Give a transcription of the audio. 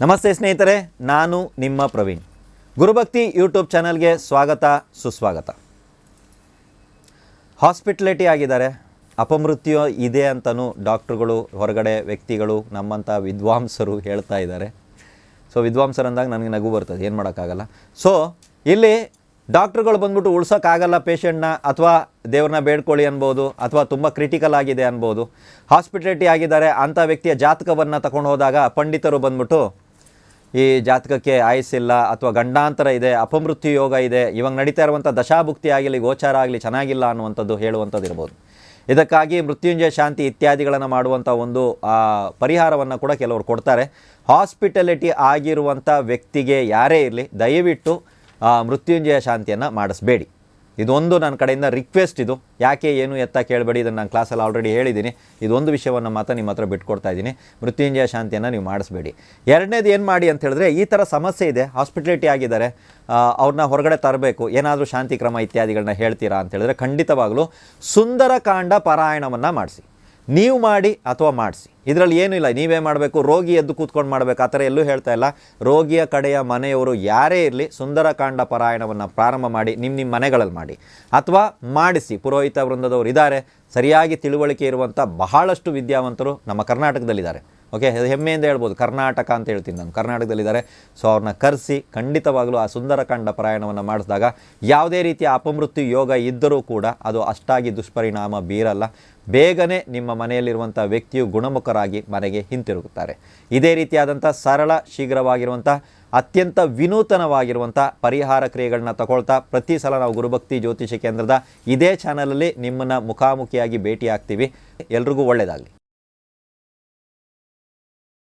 ನಮಸ್ತೆ ಸ್ನೇಹಿತರೆ, ನಾನು ನಿಮ್ಮ ಪ್ರವೀಣ್. ಗುರುಭಕ್ತಿ ಯೂಟ್ಯೂಬ್ ಚಾನಲ್ಗೆ ಸ್ವಾಗತ ಸುಸ್ವಾಗತ. ಹಾಸ್ಪಿಟಲಿಟಿ ಆಗಿದ್ದಾರೆ, ಅಪಮೃತ್ಯು ಇದೆ ಅಂತಲೂ ಡಾಕ್ಟ್ರುಗಳು, ಹೊರಗಡೆ ವ್ಯಕ್ತಿಗಳು, ನಮ್ಮಂಥ ವಿದ್ವಾಂಸರು ಹೇಳ್ತಾ ಇದ್ದಾರೆ. ಸೊ ವಿದ್ವಾಂಸರು ಅಂದಾಗ ನನಗೆ ನಗು ಬರ್ತದೆ, ಏನು ಮಾಡೋಕ್ಕಾಗಲ್ಲ. ಸೊ ಇಲ್ಲಿ ಡಾಕ್ಟ್ರುಗಳು ಬಂದ್ಬಿಟ್ಟು ಉಳ್ಸೋಕ್ಕಾಗಲ್ಲ ಪೇಷಂಟ್ನ, ಅಥವಾ ದೇವ್ರನ್ನ ಬೇಡ್ಕೊಳ್ಳಿ ಅನ್ಬೋದು, ಅಥವಾ ತುಂಬ ಕ್ರಿಟಿಕಲ್ ಆಗಿದೆ ಅನ್ಬೋದು. ಹಾಸ್ಪಿಟಲಿಟಿ ಆಗಿದ್ದಾರೆ ಅಂಥ ವ್ಯಕ್ತಿಯ ಜಾತಕವನ್ನು ತಗೊಂಡು ಹೋದಾಗ ಪಂಡಿತರು ಬಂದ್ಬಿಟ್ಟು ಈ ಜಾತಕಕ್ಕೆ ಆಯಸ್ಸಿಲ್ಲ, ಅಥವಾ ಗಂಡಾಂತರ ಇದೆ, ಅಪಮೃತ್ಯು ಯೋಗ ಇದೆ, ಇವಾಗ ನಡೀತಾ ಇರುವಂಥ ದಶಾಭುಕ್ತಿ ಆಗಲಿ ಗೋಚಾರ ಆಗಲಿ ಚೆನ್ನಾಗಿಲ್ಲ ಅನ್ನುವಂಥದ್ದು ಹೇಳುವಂಥದ್ದು ಇರ್ಬೋದು. ಇದಕ್ಕಾಗಿ ಮೃತ್ಯುಂಜಯ ಶಾಂತಿ ಇತ್ಯಾದಿಗಳನ್ನು ಮಾಡುವಂಥ ಒಂದು ಪರಿಹಾರವನ್ನು ಕೂಡ ಕೆಲವರು ಕೊಡ್ತಾರೆ. ಹಾಸ್ಪಿಟಲಿಟಿ ಆಗಿರುವಂಥ ವ್ಯಕ್ತಿಗೆ ಯಾರೇ ಇರಲಿ, ದಯವಿಟ್ಟು ಮೃತ್ಯುಂಜಯ ಶಾಂತಿಯನ್ನು ಮಾಡಿಸ್ಬೇಡಿ. ಇದೊಂದು ನನ್ನ ಕಡೆಯಿಂದ ರಿಕ್ವೆಸ್ಟ್. ಇದು ಯಾಕೆ ಏನು ಎತ್ತ ಕೇಳಬೇಡಿ, ಇದನ್ನು ನಾನು ಕ್ಲಾಸಲ್ಲಿ ಆಲ್ರೆಡಿ ಹೇಳಿದ್ದೀನಿ. ಇದೊಂದು ವಿಷಯವನ್ನು ಮಾತ್ರ ನಿಮ್ಮ ಹತ್ರ ಬಿಟ್ಕೊಡ್ತಾ ಇದ್ದೀನಿ. ಮೃತ್ಯುಂಜಯ ಶಾಂತಿಯನ್ನು ನೀವು ಮಾಡಿಸ್ಬೇಡಿ. ಎರಡನೇದು ಏನು ಮಾಡಿ ಅಂತ ಹೇಳಿದ್ರೆ, ಈ ಥರ ಸಮಸ್ಯೆ ಇದೆ, ಹಾಸ್ಪಿಟಲಿಟಿ ಆಗಿದ್ದಾರೆ, ಅವ್ರನ್ನ ಹೊರಗಡೆ ತರಬೇಕು, ಏನಾದರೂ ಶಾಂತಿ ಕ್ರಮ ಇತ್ಯಾದಿಗಳನ್ನ ಹೇಳ್ತೀರಾ ಅಂತ ಹೇಳಿದ್ರೆ, ಖಂಡಿತವಾಗಲೂ ಸುಂದರಕಾಂಡ ಪಾರಾಯಣವನ್ನು ಮಾಡಿಸಿ. ನೀವು ಮಾಡಿ ಅಥವಾ ಮಾಡಿಸಿ, ಇದರಲ್ಲಿ ಏನೂ ಇಲ್ಲ. ನೀವೇ ಮಾಡಬೇಕು, ರೋಗಿ ಎದ್ದು ಕೂತ್ಕೊಂಡು ಮಾಡಬೇಕು, ಆ ಥರ ಎಲ್ಲೂ ಹೇಳ್ತಾ ಇಲ್ಲ. ರೋಗಿಯ ಕಡೆಯ ಮನೆಯವರು ಯಾರೇ ಇರಲಿ, ಸುಂದರಕಾಂಡ ಪಾರಾಯಣವನ್ನು ಪ್ರಾರಂಭ ಮಾಡಿ ನಿಮ್ಮ ಮನೆಗಳಲ್ಲಿ ಮಾಡಿ, ಅಥವಾ ಮಾಡಿಸಿ. ಪುರೋಹಿತ ವೃಂದದವರು ಇದ್ದಾರೆ, ಸರಿಯಾಗಿ ತಿಳುವಳಿಕೆ ಇರುವಂಥ ಬಹಳಷ್ಟು ವಿದ್ಯಾವಂತರು ನಮ್ಮ ಕರ್ನಾಟಕದಲ್ಲಿದ್ದಾರೆ. ಓಕೆ, ಹೆಮ್ಮೆಯಿಂದ ಹೇಳ್ಬೋದು, ಕರ್ನಾಟಕ ಅಂತ ಹೇಳ್ತೀನಿ ನಾನು, ಕರ್ನಾಟಕದಲ್ಲಿದ್ದಾರೆ. ಸೊ ಅವ್ರನ್ನ ಕರೆಸಿ ಖಂಡಿತವಾಗಲೂ ಆ ಸುಂದರಕಾಂಡ ಪಾರಾಯಣವನ್ನು ಮಾಡಿಸಿದಾಗ ಯಾವುದೇ ರೀತಿಯ ಅಪಮೃತ್ಯು ಯೋಗ ಇದ್ದರೂ ಕೂಡ ಅದು ಅಷ್ಟಾಗಿ ದುಷ್ಪರಿಣಾಮ ಬೀರಲ್ಲ. ಬೇಗನೆ ನಿಮ್ಮ ಮನೆಯಲ್ಲಿರುವಂಥ ವ್ಯಕ್ತಿಯು ಗುಣಮುಖರಾಗಿ ಮನೆಗೆ ಹಿಂತಿರುಗುತ್ತಾರೆ. ಇದೇ ರೀತಿಯಾದಂಥ ಸರಳ, ಶೀಘ್ರವಾಗಿರುವಂಥ, ಅತ್ಯಂತ ವಿನೂತನವಾಗಿರುವಂಥ ಪರಿಹಾರ ಕ್ರಿಯೆಗಳನ್ನ ತಗೊಳ್ತಾ ಪ್ರತಿ ಸಲ ನಾವು ಗುರುಭಕ್ತಿ ಜ್ಯೋತಿಷ ಕೇಂದ್ರದ ಇದೇ ಚಾನಲಲ್ಲಿ ನಿಮ್ಮನ್ನು ಮುಖಾಮುಖಿಯಾಗಿ ಭೇಟಿ ಆಗ್ತೀವಿ. ಎಲ್ರಿಗೂ ಒಳ್ಳೆಯದಾಗಲಿ.